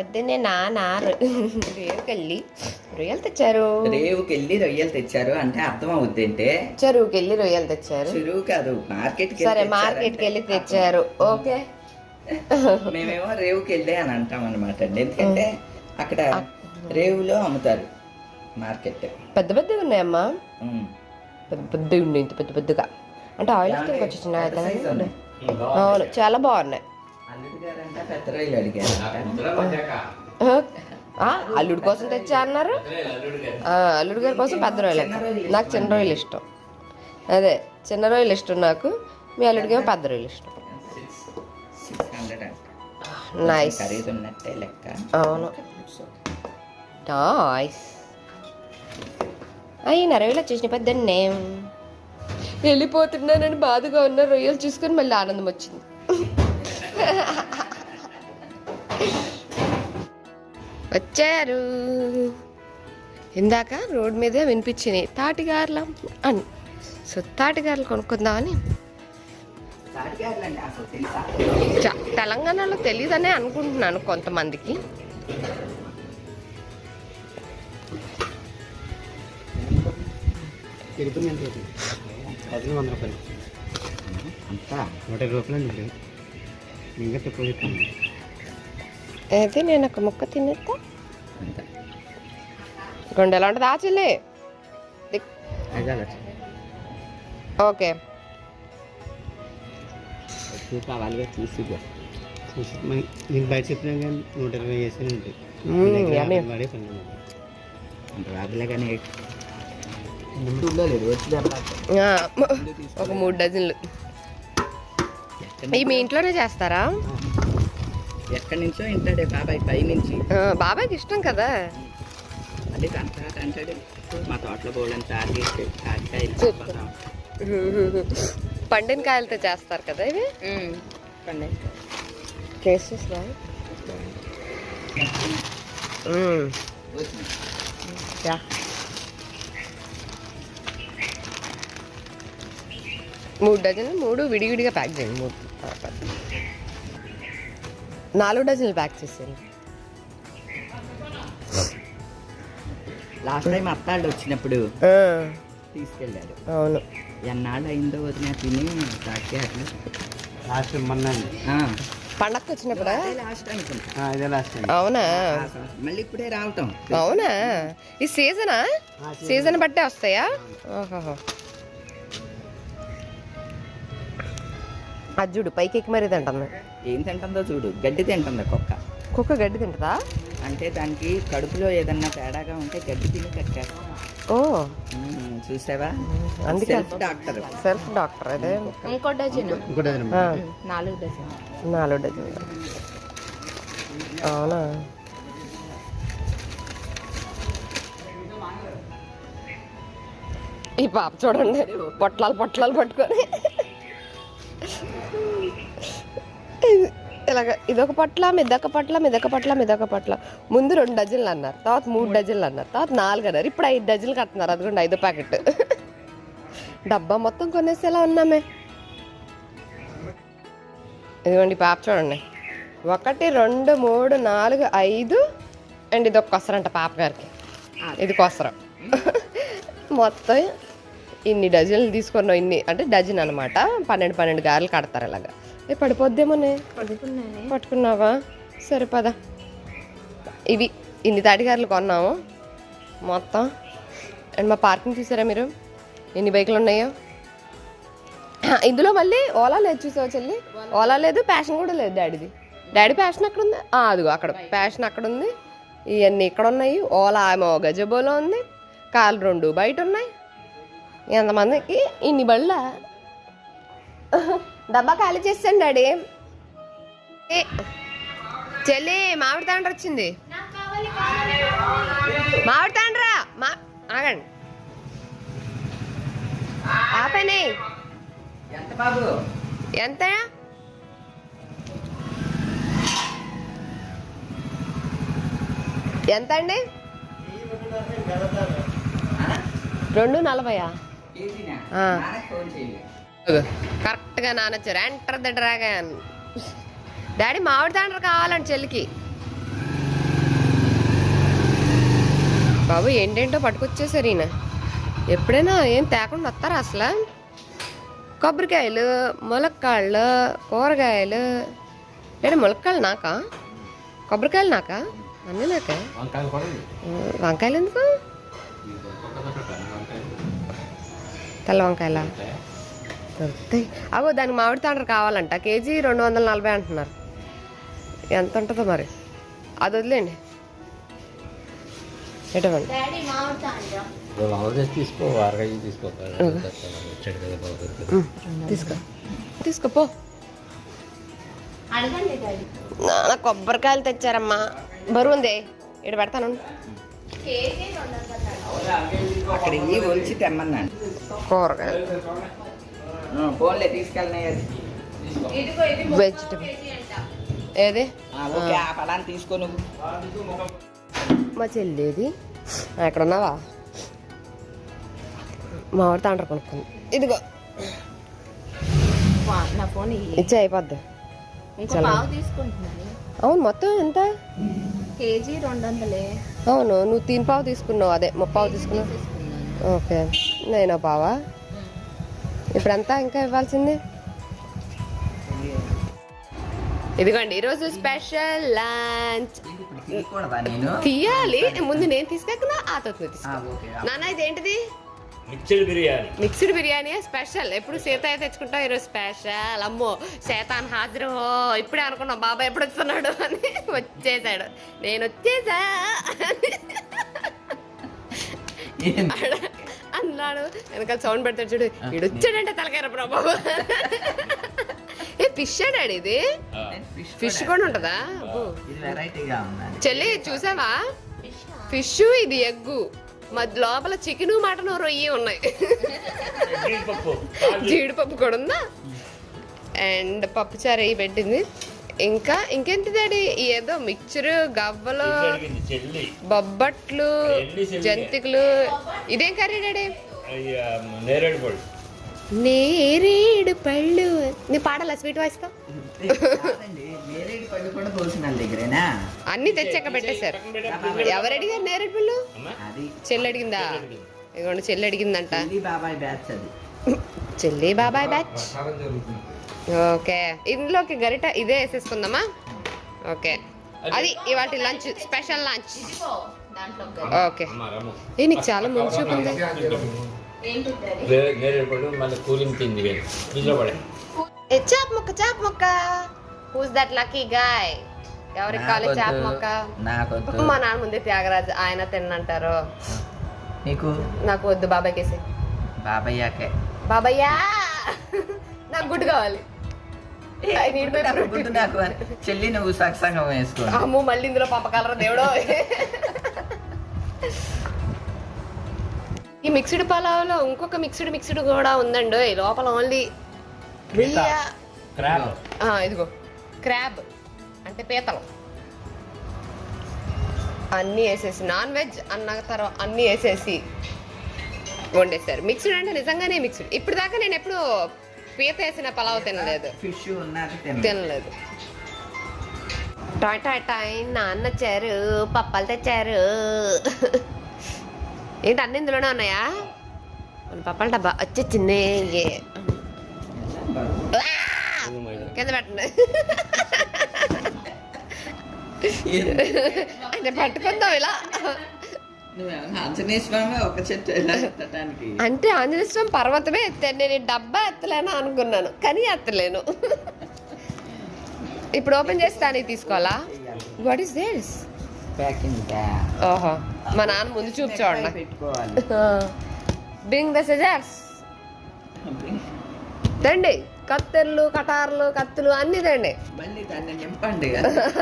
పొద్దున్నే నాన్న రేవుకెళ్ళి రొయ్యలు తెచ్చారు. రేవుకెళ్ళి రొయ్యలు తెచ్చారు అంటే అర్థం అవుద్ది అంటే చెరువుకెళ్ళి రొయ్యలు తెచ్చారు. చెరువు కాదు, మార్కెట్. సరే, మార్కెట్కి వెళ్ళి తెచ్చారు. ఓకే, మేమేమో రేవుకి వెళ్ళి అని అంటాం అనమాట అండి. ఎందుకంటే అక్కడ రేవులో అమ్ముతారు. మార్కెట్ పెద్ద పెద్దగా ఉన్నాయమ్మా, పెద్ద పెద్దగా ఉన్నాయి. ఇంత పెద్ద పెద్దగా అంటే ఆయిల్ వచ్చేసిన. అవును, చాలా బాగున్నాయి. పెద్ద రొయ్యలు అడిగారు. అల్లుడి కోసం తెచ్చా అన్నారు. అల్లుడి గారి కోసం పెద్ద రొయ్యలు. నాకు చిన్న రొయ్యలు ఇష్టం. అదే చిన్న రొయ్యలు ఇష్టం నాకు. మీ అల్లుడికి ఏమో పెద్ద రొయ్యలు ఇష్టం. నైస్. అవును, నైస్. అయినా రొయ్యలు వచ్చేసిన పెద్దన్నే. వెళ్ళిపోతున్నానని బాధగా ఉన్న రొయ్యలు చూసుకొని మళ్ళీ ఆనందం వచ్చింది. వచ్చారు. ఇందాక రోడ్ మీద వినిపించినాయి తాటిగారులం అని. సో తాటిగారులు కొనుక్కుందామని. తెలంగాణలో తెలియదనే అనుకుంటున్నాను కొంతమందికి. అయితే నేను ఒక ముక్క తినేస్తా. గుండె ఎలా ఉంటుంది ఆచిల్లే. ఓకే, కావాలిగా తీసుకుగా నేను బయట చెప్పినా కానీ 120 వేసి ఉంటాయి. రాదులే కానీ ఒక 3 డజన్లు. ఇవి మీ ఇంట్లోనే చేస్తారా? ఎక్కడి నుంచో ఇంటాడే బాబాయ్, పై నుంచి. బాబాయ్కి ఇష్టం కదా. అదే అంటాడు. మా తోటలో పోలని తాటికాయలు పండిన కాయలతో చేస్తారు కదా ఇవి. Taste yeah. 3 డజన్లు, 3 విడివిడిగా ప్యాక్ చేయండి. 4 డజన్లు ప్యాక్ చేసేయండి. లాస్ట్ టైం అత్తాళ్ళు వచ్చినప్పుడు తీసుకెళ్ళారు. అవును, ఎన్నాళ్ళు అయిందో వదిన తిని తాటికాయలు. లాస్ట్ మొన్న పండగకి వచ్చినప్పుడు. అవునా? మళ్ళీ ఇప్పుడే రావటం. అవునా? ఈ సీజనా? సీజన్ బట్టే వస్తాయా? ఓహో. అది చూడు, పైకి ఎక్కి మరీ తింటుంది. ఏం తింటుందో చూడు. గడ్డి తింటుంది కుక్క. కుక్క గడ్డి తింటుందా? అంటే దానికి కడుపులో ఏదన్నా తేడాగా ఉంటే గడ్డి తిని కట్టేస్తాం. ఓ, చూసావా? అందుకే సెల్ఫ్ డాక్టర్. Self doctor. అదే ఇంకో డజన్. 4 డజన్. 4 డజన్. అవునా? ఈ పాప చూడండి, పొట్లాలు పట్టుకొని ఇలాగ ఇదొక పొట్ల, మిదొక పొట్ల. ముందు 2 డజన్లు అన్నారు, తర్వాత 3 డజన్లు అన్నారు, తర్వాత 4 అన్నారు, ఇప్పుడు 5 డజన్లు కడుతున్నారు. అదిగోండి 5 ప్యాకెట్. డబ్బా మొత్తం కొనేసేలా ఉన్నామే. ఇదిగోండి పాప చూడండి, 1 2 3 4 5 అండ్ ఇది ఒక కొసరంట పాప గారికి. ఇది కొసరం. మొత్తం ఇన్ని డజన్లు తీసుకున్నాం. ఇన్ని అంటే డజన్ అనమాట. 12 గారెలు కడతారు ఇలాగా. పడిపోద్దేమోనే. పట్టుకున్నావా? సరే పద. ఇవి ఇన్ని తాటిగారెలు కొన్నాము మొత్తం. అండ్ మా పార్కింగ్ చూసారా మీరు, ఎన్ని బైకులు ఉన్నాయో. ఇందులో మళ్ళీ ఓలా లేదు, చూసావా చెల్లి? ఓలా లేదు, ప్యాషన్ కూడా లేదు డాడీది. డాడీ ప్యాషన్ అక్కడ ఉంది. అదిగో అక్కడ ప్యాషన్ అక్కడ ఉంది. ఇవన్నీ ఇక్కడ ఉన్నాయి. ఓలా ఏమో గజబోలో ఉంది. కార్లు 2 బయట ఉన్నాయి. ఎంతమందికి ఇన్ని బళ్ళ. డబ్బా ఖాళీ చేస్తాను డాడీ. చెల్లి మామిడి తాండ్ర వచ్చింది. మామిడి తాండ్రా ఆగండి. ఆపేనే. ఎంత? ఎంత అండి? 2.40. కరెక్ట్గా నానొచ్చారు. Enter the dragon. డాడీ మామిడి తాండ్ర కావాలండి చెల్లికి. బాబు ఏంటేంటో పట్టుకొచ్చేసారు ఈయన. ఎప్పుడైనా ఏం తేకుండా వస్తారా అసలు? కొబ్బరికాయలు, ములక్కాళ్ళు, కూరగాయలు. ఏడా ములక్కాయలు నాకా, కొబ్బరికాయలు నాకా, అన్నీ నాకా? వంకాయలు ఎందుకు? తెల్ల వంకాయల దొరుకుతాయి. అవో దానికి మామిడి తాండ్ర కావాలంట. కేజీ 240 అంటున్నారు. ఎంత ఉంటుందో మరి, అది వదిలేండి. ఎటువంటి తీసుకో తీసుకో తీసుకోపో. నాన్న కొబ్బరికాయలు తెచ్చారమ్మా, బరువు ఉంది. ఇక్కడ పెడతాను. అక్కడ ఇవి ఒలిచి తెమ్మన్నాను. కూరగాయలు, ఫోన్లే తీసుకెళ్ళినాయి. వెజిటబుల్ ఏది? ఓకే, ఆ పలాన్ని తీసుకో నువ్వు. మా చెల్లేది? ఎక్కడ ఉన్నావా? మామిడి తాండ్ర కొనుక్కుంది. ఇదిగో నా ఫోన్ ఇచ్చే అయిపోద్ది. పావు తీసుకుంటున్నాను. అవును, మొత్తం ఎంత? కేజీ 200. అవును, నువ్వు 3 పావు తీసుకున్నావు. అదే 3 పావు తీసుకున్నావు. ఓకే, నేను పావా. ఇప్పుడు ఎంత ఇంకా ఇవ్వాల్సింది? ఇదిగోండి ఈరోజు స్పెషల్ లంచ్. తీయాలి ముందు, నేను తీసుకెళ్ళా ఆ తొత్తు తీసుకో. నాన్న ఇదేంటిది? Mixed biryani special. ఎప్పుడు సీత తెచ్చుకుంటాం, ఈరోజు స్పెషల్. అమ్మో సేతాన్ హాజరు. ఇప్పుడే అనుకున్నాం బాబాయ్ ఎప్పుడు వస్తున్నాడు అని. వచ్చేసాడు. నేను వచ్చేసా అన్నాడు. వెనకాల సౌండ్ పెడతాడు చూడు. ఇడు వచ్చాడంటే తలకాయ బాబు. ఏ ఫిష్ డాడీ ఇది? ఫిష్ కూడా ఉంటుందా? చెల్లి చూసావా? ఫిష్, ఇది ఎగ్గు, లోపల చికెన్, మటన్, రొయ్యి ఉన్నాయి. జీడిపప్పు కూడా ఉందా? అండ్ పప్పుచారు అయ్యి పెట్టింది. ఇంకా ఇంకేంటి డాడీ? ఏదో మిక్చర్, గవ్వలు, బొబ్బట్లు, జంతికలు. ఇదేం కర్రీ డాడీ? నేరేడు పళ్ళు. నీ పాడాలా స్వీట్ వాయిస్ తో? అన్ని తెచ్చాక పెట్టేశారు. ఎవరు అడిగారు నేరేడు పళ్ళు? చెల్లి అడిగిందా? ఇదిగోండి చెల్లి అడిగిందంట. చెల్లి బాబాయ్ బ్యాచ్. ఓకే, ఇందులోకి గరిట ఇదే వేసేసుకుందామా? ఓకే, అది ఇవాళ లంచ్, స్పెషల్ లంచ్. ఓకే, నీకు చాలా ముందు చూపుంది. చాప్ మొక్క, చాప్ మొక్క. Who's that lucky guy? ఎవరికి కావాలి చాప్ మొక్క? మా నాన్న ముందే త్యాగరాజు, ఆయన తిన్నంటారు. నాకు వద్దు, బాబాయ్కేసి. బాబయ్యా నాకు గుడ్డు కావాలి. చెల్లి నువ్వు సత్సంగం వేసుకో. అమ్మో మళ్ళీ ఇందులో పంపగలరా దేవుడు? ఈ మిక్స్డ్ పలావ్లో ఇంకొక మిక్స్డ్ కూడా ఉందండి. లోపల ఓన్లీ ఇదిగో క్రాబ్ అంటే పీతలు అన్నీ వేసేసి, నాన్ వెజ్ అన్న తర్వాత అన్నీ వేసేసి వండేస్తారు. మిక్స్డ్ అంటే నిజంగానే మిక్స్డ్. ఇప్పుడు దాకా నేను ఎప్పుడు పీత వేసిన పలావ్ తినలేదు. తినలేదు. టాయ్ టాయ్ టాయ్ నాన్న వచ్చారు, పప్పాలు తెచ్చారు. ఏంటి అన్ని ఇందులోనే ఉన్నాయా? పప్పాల డబ్బా వచ్చేసింది. కింద పెట్టండి అంటే పట్టుకుందాం ఇలా. అంటే ఆంజనేయ స్వామి పర్వతమే ఎత్తాను, నేను డబ్బా ఎత్తలేను అనుకున్నాను, కానీ ఎత్తలేను. ఇప్పుడు ఓపెన్ చేస్తాను, తీసుకోవాలా? What is this? ఓహో, మా నాన్న ముందు చూపు చూడండి. Bring the scissors. తండి కత్తెర్లు, కటార్లు, కత్తులు అన్ని తండి.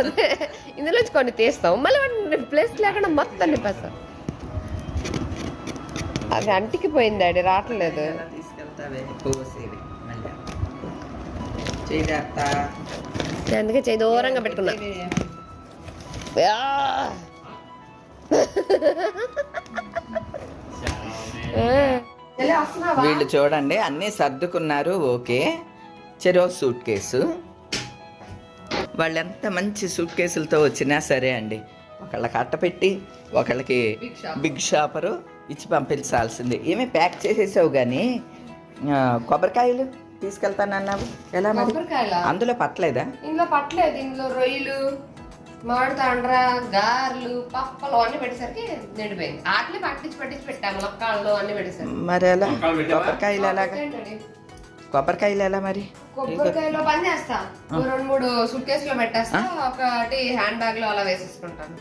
అదే ఇందులోంచి కొన్ని తీస్తాం, మళ్ళీ ప్లేస్ లేకుండా మొత్తం నింపేస్తాం. అది అంటికి పోయింది డాడీ, రావట్లేదు. అందుకే చేయి దూరంగా పెట్టుకున్నా. వీళ్ళు చూడండి అన్నీ సర్దుకున్నారు. ఓకే, చెరో సూట్ కేసు. వాళ్ళు ఎంత మంచి సూట్ కేసులతో వచ్చినా సరే అండి, ఒకళ్ళకి అట్ట పెట్టి ఒకళ్ళకి బిగ్ షాపరు ఇచ్చి పంపించాల్సిందే. ఏమి ప్యాక్ చేసేసావు కానీ కొబ్బరికాయలు తీసుకెళ్తానన్నావు ఎలా మరి? కొబ్బరికాయల అందులో పట్టలేదా? ఇందులో పట్టలేదు. ఇందులో రొయ్యలు, మామిడి తాండ్ర, గారెలు, పప్పలు అన్ని పెట్టేసరికి నిండిపోయింది. ఆటలే పట్టించి పెట్టాము. లొక్కాళ్ళు అన్ని పెట్టేసరికి మరి ఎలా కొబ్బరికాయలు ఎలాగా? కొబ్బరికాయలు ఎలా మరి? కొబ్బరికాయలో పని చేస్తా. 2-3 సూట్ కేసులో పెట్టేస్తా, ఒకటి హ్యాండ్ బ్యాగ్ లో అలా వేసేసుకుంటాను.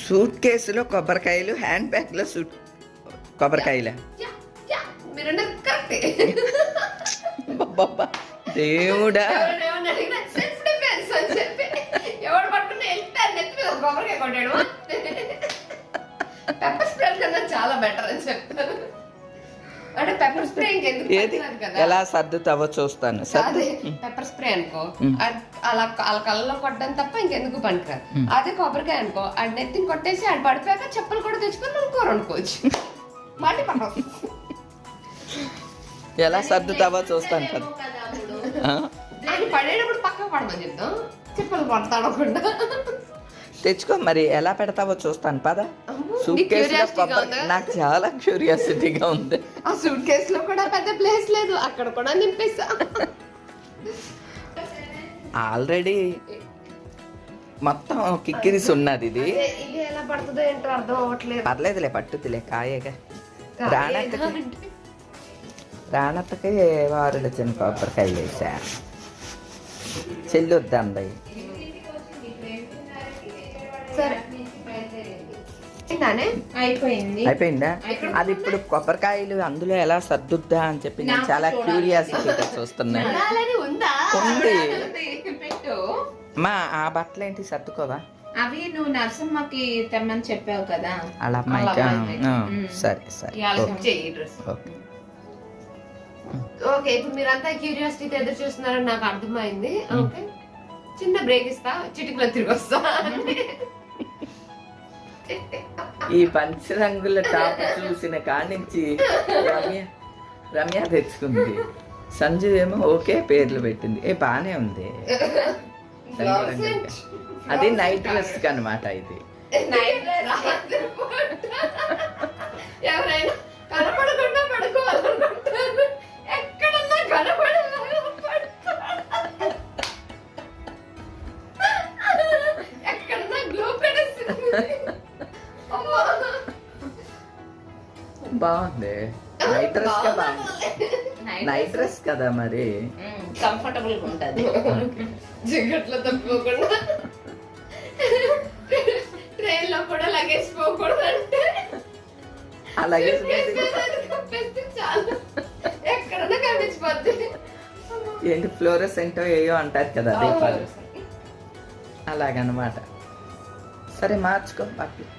సూట్ కేసులో కొబ్బరికాయలు, హ్యాండ్ బ్యాగ్ లో కొబ్బరికాయలు. మీరు కరెక్టే. దేవుడా, ఎవరు పట్టుకుని వెళ్తారు నెత్తి మీద కొబ్బరికాయ కొట్టాడు. పెప్పర్ స్ప్రే కన్నా చాలా బెటర్ అని చెప్తాను. అంటే పెప్పర్ స్ప్రే ఇంకెందుకు ఏది కదా, ఎలా సర్దుతావో చూస్తాను. పెప్పర్ స్ప్రే అనుకో అలా కళ్ళలో కొట్టడం తప్ప ఇంకెందుకు పనికిరాదు. అదే కొబ్బరికాయ అనుకో అది నెత్తిని కొట్టేసి అది పడిపోయాక చెప్పులు కూడా తెచ్చుకొని మనం కూర వండుకోవచ్చు. మళ్ళీ పక్క ఎలా సర్దుతావో చూస్తాను కదా. అది పడేటప్పుడు పక్కకు పడమని చెప్తాం, చెప్పులు పడతాడకుండా. తెచ్చుకో మరి, ఎలా పెడతావో చూస్తాను పద. సూట్ కేసులో కొబ్బరి నాకు చాలా క్యూరియాసిటీగా ఉంది. ఆ సూట్ కేసులో కూడా పెద్ద ప్లేస్ లేదు, అక్కడ కూడా నింపేసా. ఆల్రెడీ మొత్తం కిక్కిరిసి ఉన్నది. ఇది ఇది ఎలా పడుతుందో ఏంటో అర్థం అవ్వట్లేదు. పర్లేదులే, పట్టుతులే కాయగా. రాణత్తకి 6 డజన్ కొబ్బరికాయలు వేసా. చెల్లొద్దండి. సరే అయిపోయిందా? అది ఇప్పుడు కొబ్బరికాయలు అందులో ఎలా సర్దుద్దా అని చెప్పి నేను చాలా క్యూరియాసిటీగా చూస్తున్నాను. ఉంది మా ఆ బట్టలు ఏంటి సర్దుకోవా? అవి నువ్వు నరసమ్మకి తెమ్మని చెప్పావు కదా, అలా అమ్మాయికి సరే సరే ఓకే. ఓకే, ఇప్పుడు మీరంతా క్యూరియాసిటీతో ఎదురు చూస్తున్నారని నాకు అర్థమైంది. ఓకే, చిన్న బ్రేక్ ఇస్తా, చిటికలో తిరిగి వస్తా. ఈ పంచరంగుల టాప్ చూసిన కానించి రమ్య తెచ్చుకుంది, సంజు ఏమో ఓకే పేర్లు పెట్టింది. బానే ఉంది. అది నైట్ డ్రెస్ అనమాట. ఇది ఎవరైనా కనపడకుండా పడుకోవాలనుకుంటారు, ఎక్కడన్నా ఎక్కడన్నా గ్లో బాగుంది. నైట్ డ్రెస్ కదా, నైట్ డ్రెస్ కదా మరి కంఫర్టబుల్ గా ఉంటది. జిగట్లో తప్పుకోకుండా ట్రైన్ లో కూడా లగేజ్ పోకూడదు అంటే అలాగే చాలు, ఎక్కడన్నా కనిపించిపోద్ది. ఏంటి ఫ్లోరసెంట్ ఏయో అంటారు కదా దీపాలు, అలాగనమాట. సరే మార్చుకో బట్టలు.